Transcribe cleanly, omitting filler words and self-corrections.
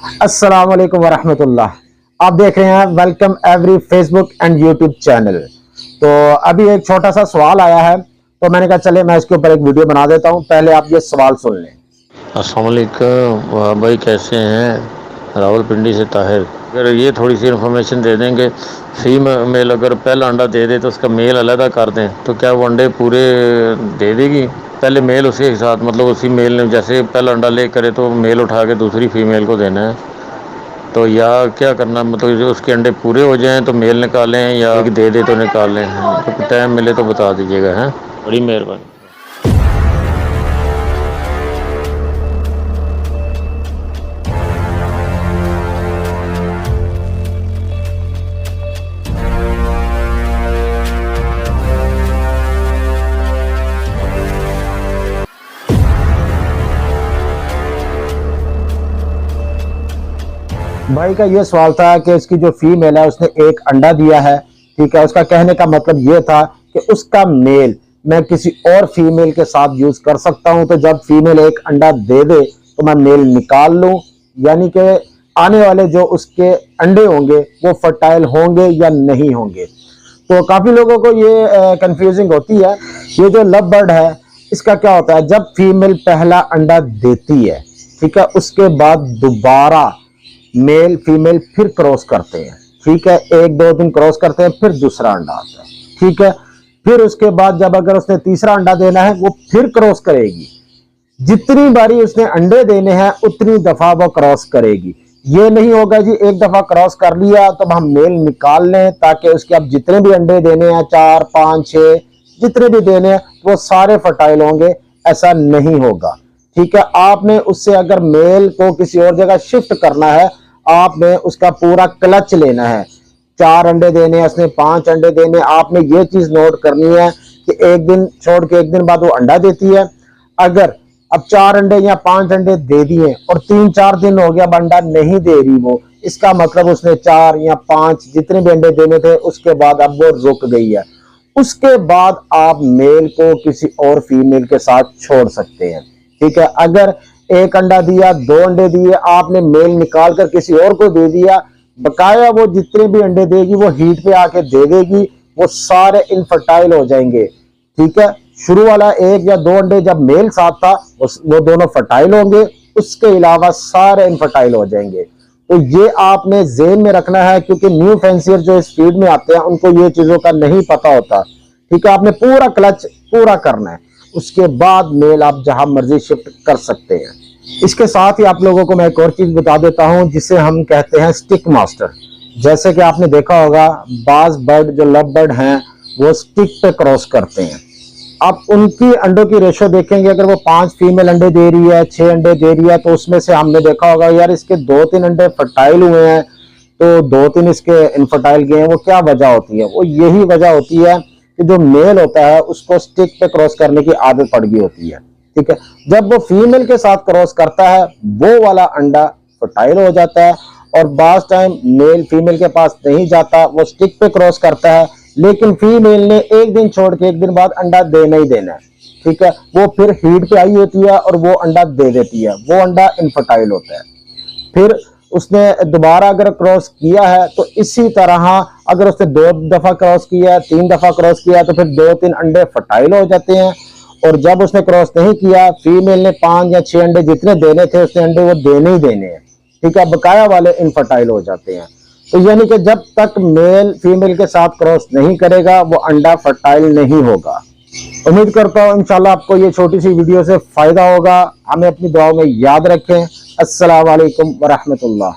अस्सलाम वालेकुम वरहमतुल्लाह। आप देख रहे हैं welcome every Facebook and YouTube channel. तो अभी एक छोटा सा सवाल आया है, तो मैंने कहा चले मैं इसके ऊपर एक वीडियो बना देता हूं। पहले आप ये सवाल सुन लें। अस्सलाम वालेकुम वाह भाई, कैसे हैं? रावलपिंडी से ताहिर। अगर ये थोड़ी सी इन्फॉर्मेशन दे देंगे, फीमेल अगर पहला अंडा दे दे तो उसका मेल अलग कर दें तो क्या वो अंडे पूरे दे देगी? पहले मेल उसी के साथ, मतलब उसी मेल ने जैसे पहला अंडा ले करे तो मेल उठा के दूसरी फीमेल को देना है, तो या क्या करना, मतलब जो उसके अंडे पूरे हो जाएं तो मेल निकालें या दे दे तो निकालें? तो टाइम मिले तो बता दीजिएगा, हैं? बड़ी मेहरबानी। भाई का ये सवाल था कि इसकी जो फीमेल है उसने एक अंडा दिया है, ठीक है। उसका कहने का मतलब ये था कि उसका मेल मैं किसी और फीमेल के साथ यूज कर सकता हूं, तो जब फीमेल एक अंडा दे दे तो मैं मेल निकाल लूं, यानी कि आने वाले जो उसके अंडे होंगे वो फर्टाइल होंगे या नहीं होंगे। तो काफी लोगों को ये कंफ्यूजिंग होती है। ये जो लव बर्ड है इसका क्या होता है, जब फीमेल पहला अंडा देती है, ठीक है, उसके बाद दोबारा मेल फीमेल फिर क्रॉस करते हैं, ठीक है। एक दो दिन क्रॉस करते हैं, फिर दूसरा अंडा आता है, ठीक है। फिर उसके बाद जब अगर उसने तीसरा अंडा देना है वो फिर क्रॉस करेगी। जितनी बारी उसने अंडे देने हैं उतनी दफा वो क्रॉस करेगी। ये नहीं होगा जी एक दफा क्रॉस कर लिया तो हम मेल निकाल लें ताकि उसके अब जितने भी अंडे देने हैं 4 5 6 जितने भी देने हैं वो सारे फर्टाइल होंगे, ऐसा नहीं होगा, ठीक है। आपने उससे अगर मेल को किसी और जगह शिफ्ट करना है, आपने उसका पूरा क्लच लेना है। 4 अंडे देने हैं उसने, 5 अंडे देने, आपने ये चीज नोट करनी है कि एक दिन छोड़ के एक दिन बाद वो अंडा देती है। अगर अब 4 अंडे या 5 अंडे दे दिए और 3-4 दिन हो गया अब अंडा नहीं दे रही वो, इसका मतलब उसने 4 या 5 जितने भी अंडे देने थे उसके बाद अब वो रुक गई है। उसके बाद आप मेल को किसी और फीमेल के साथ छोड़ सकते हैं, ठीक है। अगर एक अंडा दिया 2 अंडे दिए, आपने मेल निकाल कर किसी और को दे दिया, बकाया वो जितने भी अंडे देगी वो हीट पे आके दे देगी, वो सारे इनफर्टाइल हो जाएंगे, ठीक है। शुरू वाला 1 या 2 अंडे जब मेल साथ था वो दोनों फर्टाइल होंगे, उसके अलावा सारे इनफर्टाइल हो जाएंगे। तो ये आपने ज़हन में रखना है, क्योंकि न्यू फैंसियर जो इस फील्ड में आते हैं उनको ये चीजों का नहीं पता होता, ठीक है। आपने पूरा क्लच पूरा करना है, उसके बाद मेल आप जहां मर्जी शिफ्ट कर सकते हैं। इसके साथ ही आप लोगों को मैं एक और चीज बता देता हूं जिसे हम कहते हैं स्टिक मास्टर। जैसे कि आपने देखा होगा बाज बर्ड जो लव बर्ड हैं वो स्टिक पे क्रॉस करते हैं। आप उनकी अंडों की रेशो देखेंगे, अगर वो 5 फीमेल अंडे दे रही है, 6 अंडे दे रही है, तो उसमें से हमने देखा होगा यार इसके 2-3 अंडे फर्टाइल हुए हैं तो 2-3 इसके इनफर्टाइल गए हैं। वो क्या वजह होती है? वो यही वजह होती है कि जो मेल होता है उसको स्टिक पे क्रॉस करने की आदत पड़ गई होती है, ठीक है। जब वो फीमेल के साथ क्रॉस करता है वो वाला अंडा फर्टाइल हो जाता है, और बास टाइम मेल फीमेल के पास नहीं जाता, वो स्टिक पे क्रॉस करता है, लेकिन फीमेल ने एक दिन छोड़ के एक दिन बाद अंडा देना ही देना है, ठीक है। वो फिर हीट पे आई होती है और वो अंडा दे देती है, वो अंडा इनफर्टाइल होता है। फिर उसने दोबारा अगर क्रॉस किया है तो इसी तरह अगर उसने 2 दफा क्रॉस किया, 3 दफा क्रॉस किया, तो फिर 2-3 अंडे फर्टाइल हो जाते हैं। और जब उसने क्रॉस नहीं किया, फीमेल ने 5 या 6 अंडे जितने देने थे उसने अंडे वो देने ही देने हैं, ठीक है। बकाया वाले इनफर्टाइल हो जाते हैं। तो यानी कि जब तक मेल फीमेल के साथ क्रॉस नहीं करेगा वो अंडा फर्टाइल नहीं होगा। उम्मीद करता हूँ इंशाल्लाह आपको ये छोटी सी वीडियो से फायदा होगा। हमें अपनी दुआओं में याद रखें। अस्सलाम वालेकुम वरहमतुल्लाह।